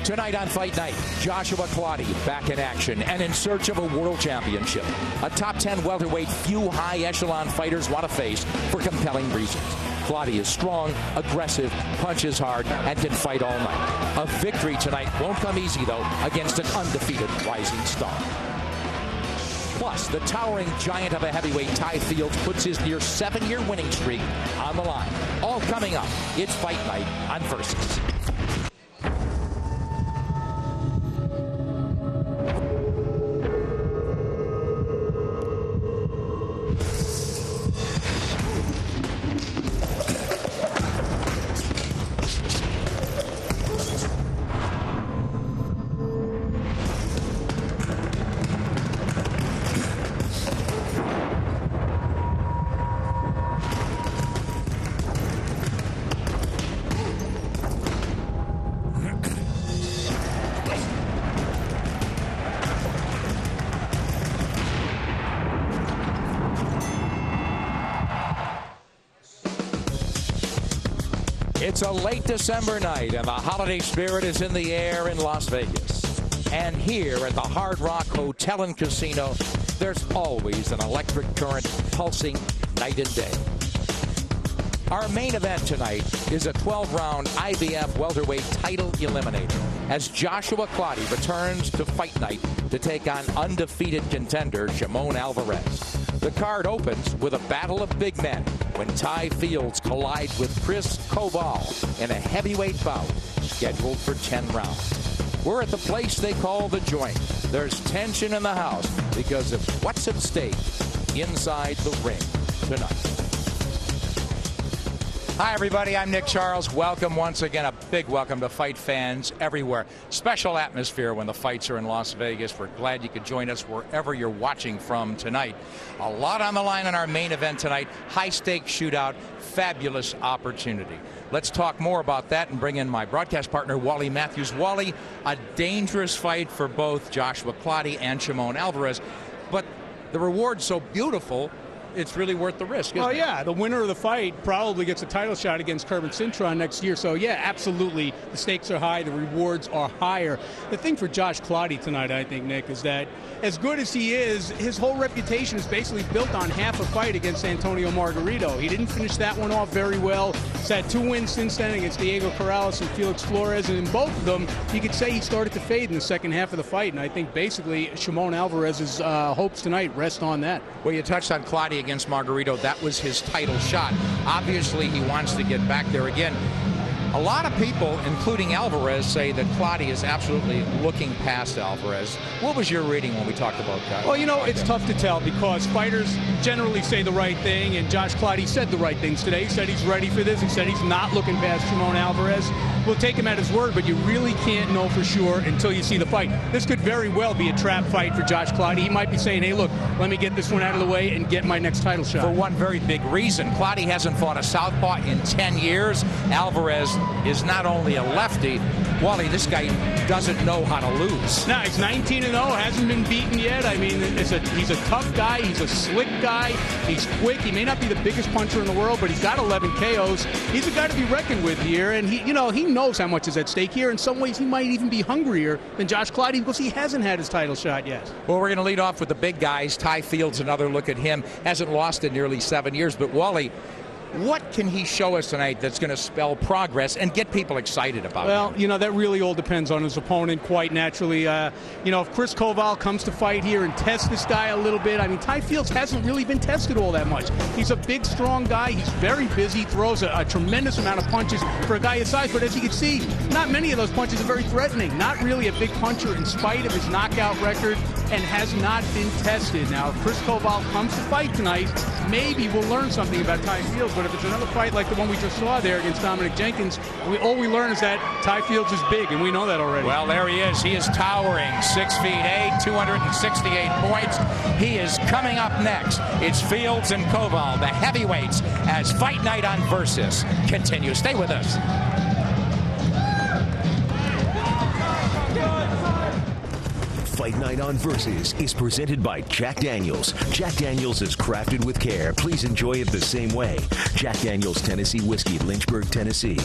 Tonight on Fight Night, Joshua Clottey back in action and in search of a world championship. A top 10 welterweight few high echelon fighters want to face for compelling reasons. Clottey is strong, aggressive, punches hard, and can fight all night. A victory tonight won't come easy, though, against an undefeated rising star. Plus, the towering giant of a heavyweight, Tai Filds, puts his near 7-year winning streak on the line. All coming up. It's Fight Night on Versus. It's a late December night, and the holiday spirit is in the air in Las Vegas. And here at the Hard Rock Hotel and Casino, there's always an electric current pulsing night and day. Our main event tonight is a 12-round IBF welterweight title eliminator as Joshua Clottey returns to Fight Night to take on undefeated contender Shimon Alvarez. The card opens with a battle of big men when Tai Filds collide with Chris Koval in a heavyweight bout scheduled for 10 rounds. We're at the place they call the Joint. There's tension in the house because of what's at stake inside the ring tonight. Hi, everybody. I'm Nick Charles. Welcome once again. A big welcome to fight fans everywhere. Special atmosphere when the fights are in Las Vegas. We're glad you could join us wherever you're watching from tonight. A lot on the line in our main event tonight. High-stakes shootout. Fabulous opportunity. Let's talk more about that and bring in my broadcast partner, Wally Matthews. Wally, a dangerous fight for both Joshua Clottey and Shimon Alvarez, but the reward's so beautiful, it's really worth the risk, isn't it? Yeah, the winner of the fight probably gets a title shot against Kervin Cintron next year. So, yeah, absolutely. The stakes are high. The rewards are higher. The thing for Josh Clottey tonight, I think, Nick, is that as good as he is, his whole reputation is basically built on half a fight against Antonio Margarito. He didn't finish that one off very well. He's had 2 wins since then against Diego Corrales and Felix Flores. And in both of them, you could say he started to fade in the second half of the fight. And I think basically Shimon Alvarez's hopes tonight rest on that. Well, you touched on Clottey against Margarito. That was his title shot. Obviously, he wants to get back there again. A lot of people, including Alvarez, say that Clottey is absolutely looking past Alvarez. What was your reading when we talked about that? Well, you know, it's tough to tell because fighters generally say the right thing, and Josh Clottey said the right things today. He said he's ready for this. He said he's not looking past Shimon Alvarez. We'll take him at his word, but you really can't know for sure until you see the fight. This could very well be a trap fight for Josh Clottey. He might be saying, hey, look, let me get this one out of the way and get my next title shot. For one very big reason, Clottey hasn't fought a southpaw in 10 years. Alvarez is not only a lefty, Wally, this guy doesn't know how to lose. No, he's 19-0, hasn't been beaten yet. I mean, he's a tough guy. He's a slick guy. He's quick. He may not be the biggest puncher in the world, but he's got 11 KOs. He's a guy to be reckoned with here, and he knows how much is at stake here. In some ways, he might even be hungrier than Josh Clottey because he hasn't had his title shot yet. Well, we're going to lead off with the big guys. Tai Filds, another look at him. Hasn't lost in nearly 7 years, but Wally, what can he show us tonight that's going to spell progress and get people excited about him? Well, that really all depends on his opponent, quite naturally. If Chris Koval comes to fight here and test this guy a little bit, I mean, Tai Filds hasn't really been tested all that much. He's a big, strong guy. He's very busy, throws a tremendous amount of punches for a guy his size, but as you can see, not many of those punches are very threatening. Not really a big puncher in spite of his knockout record and has not been tested. Now, if Chris Koval comes to fight tonight, maybe we'll learn something about Tai Filds, but if it's another fight like the one we just saw there against Dominic Jenkins, all we learn is that Tai Filds is big, and we know that already. Well, there he is. He is towering, 6'8", 268 points. He is coming up next. It's Filds and Koval, the heavyweights, as Fight Night on Versus continues. Stay with us. Fight Night on Versus is presented by Jack Daniels. Jack Daniels is crafted with care. Please enjoy it the same way. Jack Daniels Tennessee Whiskey, Lynchburg, Tennessee.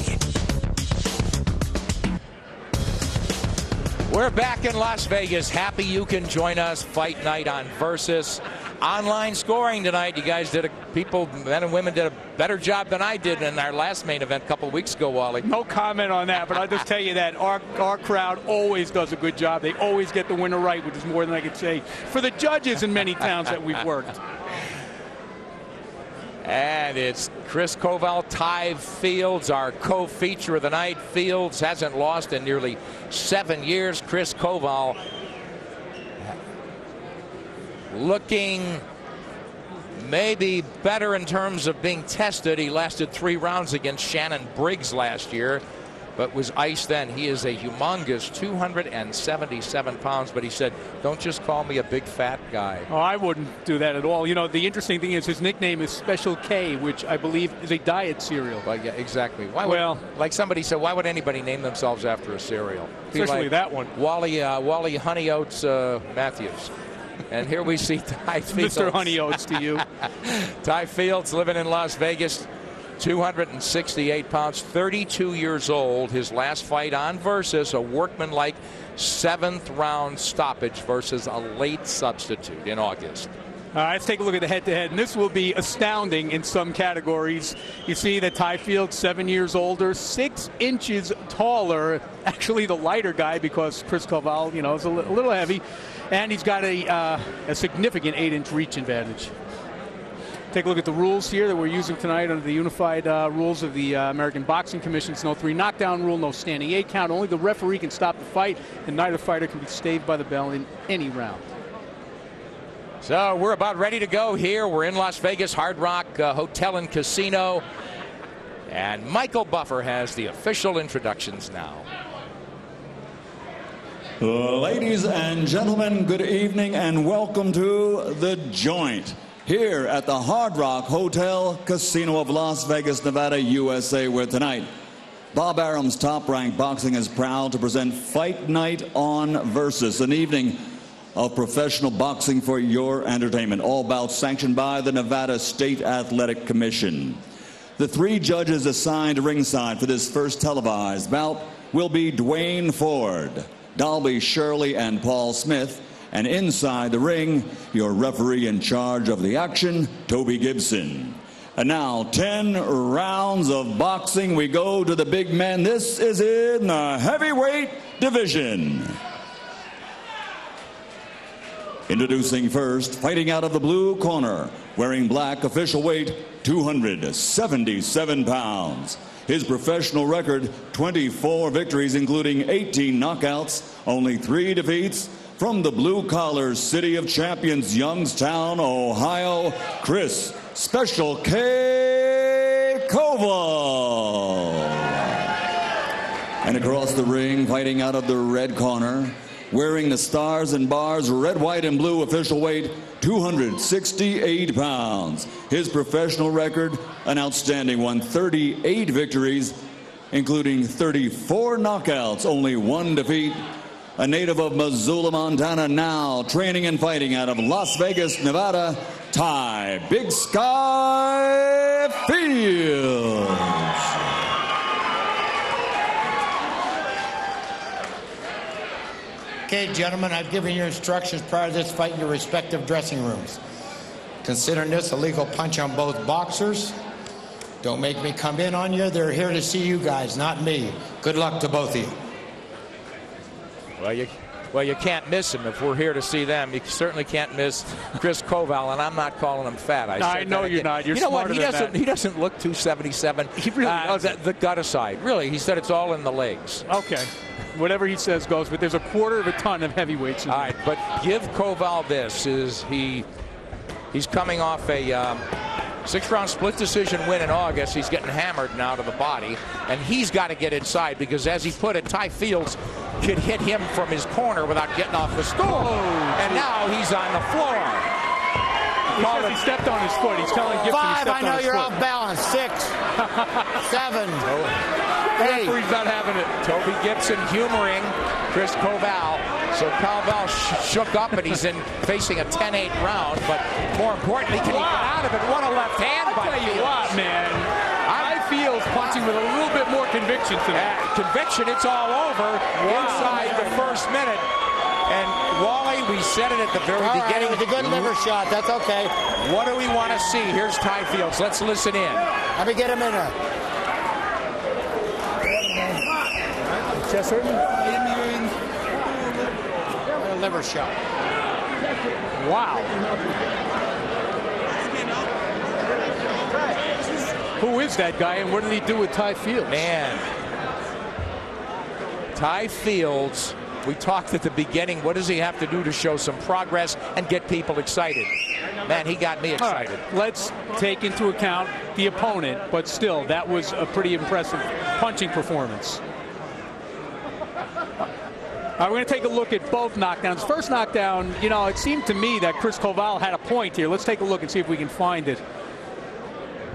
We're back in Las Vegas. Happy you can join us. Fight night on Versus. Online scoring tonight. You guys did men and women did a better job than I did in our last main event a couple weeks ago, Wally. No comment on that, but I'll just tell you that our crowd always does a good job. They always get the winner right, which is more than I could say for the judges in many towns that we've worked. And it's Chris Koval, Tai Filds, our co-feature of the night. Filds hasn't lost in nearly 7 years. Chris Koval looking maybe better in terms of being tested. He lasted 3 rounds against Shannon Briggs last year, but was iced then. He is a humongous 277 pounds, but he said, don't just call me a big fat guy. Oh, I wouldn't do that at all. You know, the interesting thing is his nickname is Special K, which I believe is a diet cereal. Well, yeah, exactly. Like somebody said, why would anybody name themselves after a cereal? Especially like that one. Wally Honey Oats Matthews. And here we see Tai Filds. Mr. Honey Oats to you. Tai Filds living in Las Vegas. 268 pounds, 32 years old. His last fight on Versus, a workmanlike 7th round stoppage versus a late substitute in August. All right, let's take a look at the head-to-head, and this will be astounding in some categories. You see that Tai Filds, 7 years older, 6 inches taller, actually the lighter guy because Chris Koval, you know, is a little heavy, and he's got a significant 8-inch reach advantage. Take a look at the rules here that we're using tonight under the unified rules of the American Boxing Commission. It's no 3 knockdown rule, no standing 8 count. Only the referee can stop the fight, and neither fighter can be staved by the bell in any round. So we're about ready to go here. We're in Las Vegas Hard Rock Hotel and Casino. And Michael Buffer has the official introductions now. Ladies and gentlemen, good evening and welcome to The Joint here at the Hard Rock Hotel Casino of Las Vegas, Nevada, USA, where tonight Bob Arum's Top Rank Boxing is proud to present Fight Night on Versus, an evening of professional boxing for your entertainment. All bouts sanctioned by the Nevada State Athletic Commission. The 3 judges assigned ringside for this first televised bout will be Dwayne Ford, Dalby Shirley, and Paul Smith. And inside the ring, your referee in charge of the action, Toby Gibson. And now, 10 rounds of boxing. We go to the big men. This is in the heavyweight division. Introducing first, fighting out of the blue corner, wearing black, official weight 277 pounds. His professional record, 24 victories, including 18 knockouts, only 3 defeats. From the blue-collar city of champions, Youngstown, Ohio, Chris Special K Koval. And across the ring, fighting out of the red corner, wearing the stars and bars, red, white, and blue, official weight 268 pounds. His professional record, an outstanding one, 38 victories, including 34 knockouts, only 1 defeat. A native of Missoula, Montana, now training and fighting out of Las Vegas, Nevada, Tai Big Sky Filds. Okay, gentlemen, I've given you instructions prior to this fight in your respective dressing rooms. Considering this a legal punch on both boxers, don't make me come in on you. They're here to see you guys, not me. Good luck to both of you. Well, you can't miss him if we're here to see them. You certainly can't miss Chris Koval, and I'm not calling him fat. I know you're not. You're smarter than that. He doesn't look 277. He really doesn't. The gut aside. Really, he said it's all in the legs. Okay. Whatever he says goes, but there's a quarter of a ton of heavyweights in all right, but give Koval this. He's coming off a 6-round split decision win in August. He's getting hammered now to the body, and he's got to get inside because, as he put it, Tai Filds could hit him from his corner without getting off the stool. And now he's on the floor. He stepped on his foot. He's telling Gibson 5, I know you're off balance. 6, 7, 8. He's not having it. Toby Gibson humoring Chris Koval. So Koval shook up, and he's facing a 10-8 round. But more importantly, can he get out of it? What a left hand by Filds. Tell you what, man. Tai Filds punching with a little bit more conviction tonight. Conviction, it's all over inside the first minute. And Wally, we said it at the very beginning. It was a good liver shot. That's okay. What do we want to see? Here's Tai Filds. Let's listen in. Let me get him in there. Chest hurting? A liver shot. Wow. Who is that guy, and what did he do with Tai Filds? Man, Tai Filds, we talked at the beginning, what does he have to do to show some progress and get people excited? Man, he got me excited. Right, let's take into account the opponent, but still, that was a pretty impressive punching performance. All right, we're going to take a look at both knockdowns. First knockdown, you know, it seemed to me that Chris Koval had a point here. Let's take a look and see if we can find it.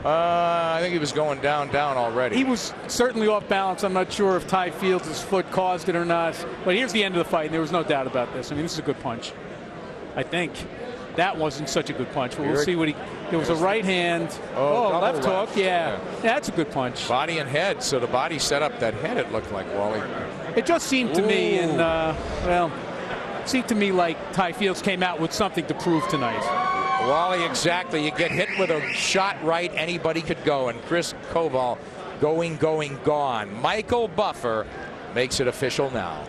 I think he was going down already. He was certainly off balance. I'm not sure if Tai Filds' foot caused it or not. But here's the end of the fight, and there was no doubt about this. I mean, this is a good punch. I think that wasn't such a good punch, but we'll see what he... There was a right hand. Oh, left hook. Yeah, that's a good punch. Body and head. So the body set up that head, it looked like, Wally. It just seemed to me, and, well, it seemed to me like Tai Filds came out with something to prove tonight. Wally, exactly. You get hit with a shot right, anybody could go. And Chris Koval going, gone. Michael Buffer makes it official now.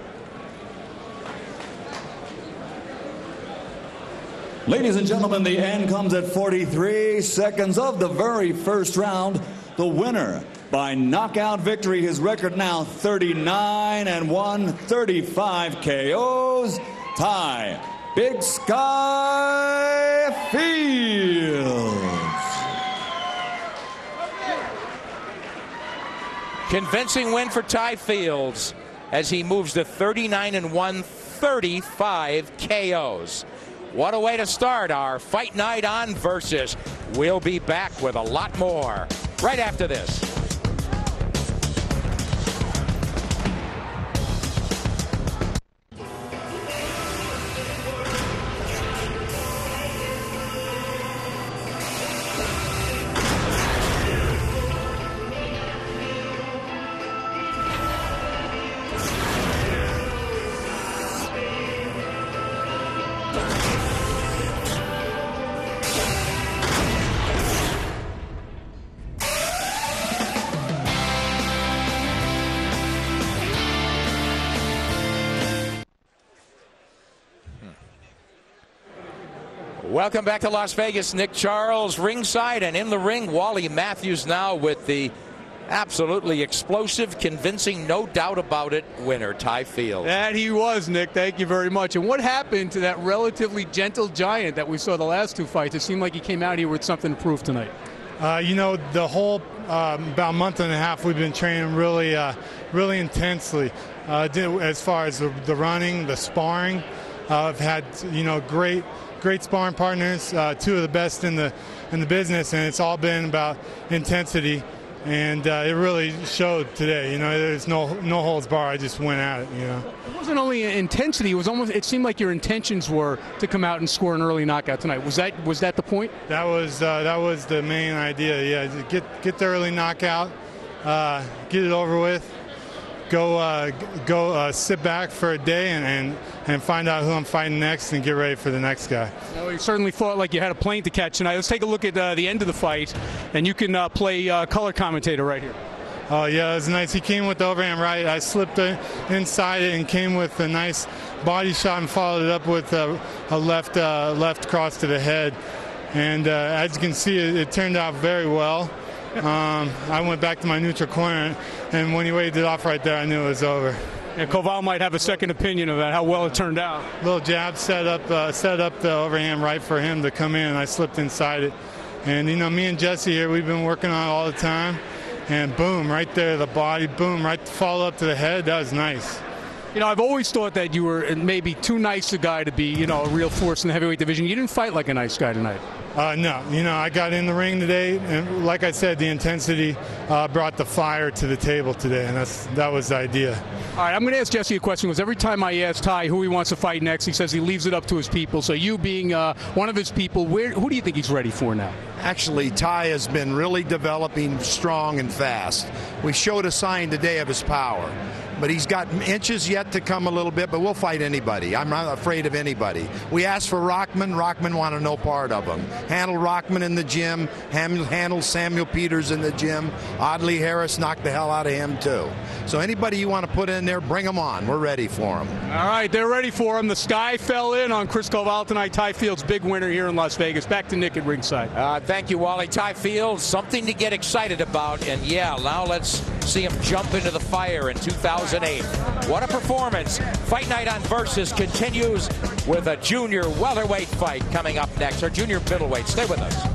Ladies and gentlemen, the end comes at 43 seconds of the very first round. The winner by knockout victory, his record now 39-1, 35 KOs, Tai Big Sky Filds. Convincing win for Tai Filds as he moves to 39-1, 35 KOs. What a way to start our fight night on Versus. We'll be back with a lot more right after this. Welcome back to Las Vegas. Nick Charles ringside, and in the ring, Wally Matthews now with the absolutely explosive, convincing, no doubt about it, winner, Tai Filds. That he was, Nick. Thank you very much. And what happened to that relatively gentle giant that we saw the last two fights? It seemed like he came out here with something to prove tonight. You know, the whole about a month and a half we've been training really intensely as far as the running, the sparring. I've had, you know, great sparring partners, two of the best in the business, and it's all been about intensity, and it really showed today. You know, there's no holds barred. I just went at it. You know, it wasn't only intensity. It was almost. It seemed like your intentions were to come out and score an early knockout tonight. Was that the point? That was the main idea. Yeah, get the early knockout, get it over with. Go sit back for a day and find out who I'm fighting next and get ready for the next guy. Well, you certainly fought like you had a plane to catch tonight. Let's take a look at the end of the fight, and you can play color commentator right here. Oh, yeah, it was nice. He came with the overhand right. I slipped inside it and came with a nice body shot and followed it up with a left cross to the head. And as you can see, it turned out very well. I went back to my neutral corner, and when he waved it off right there, I knew it was over. And Koval might have a second opinion about how well it turned out. Little jab set up the overhand right for him to come in, and I slipped inside it. And, you know, me and Jesse here, we've been working on it all the time. And boom, right there, the body, boom, right follow up to the head. That was nice. You know, I've always thought that you were maybe too nice a guy to be, you know, a real force in the heavyweight division. You didn't fight like a nice guy tonight. No, you know, I got in the ring today, and like I said, the intensity brought the fire to the table today, and that was the idea. All right, I'm going to ask Jesse a question, because every time I ask Ty who he wants to fight next, he says he leaves it up to his people. So you being one of his people, who do you think he's ready for now? Actually, Ty has been really developing strong and fast. We showed a sign today of his power. But he's got inches yet to come a little bit, but we'll fight anybody. I'm not afraid of anybody. We asked for Rockman. Rockman wanted no part of him. Handle Rockman in the gym. Handle Samuel Peters in the gym. Audley Harris knocked the hell out of him, too. So anybody you want to put in there, bring them on. We're ready for them. All right, they're ready for him. The sky fell in on Chris Koval tonight. Тай Филдс, big winner here in Las Vegas. Back to Nick at ringside. Thank you, Wally. Тай Филдс, something to get excited about. And, yeah, now let's see him jump into the fire in 2008. What a performance. Fight Night on Versus continues with a junior welterweight fight coming up next, or junior middleweight. Stay with us.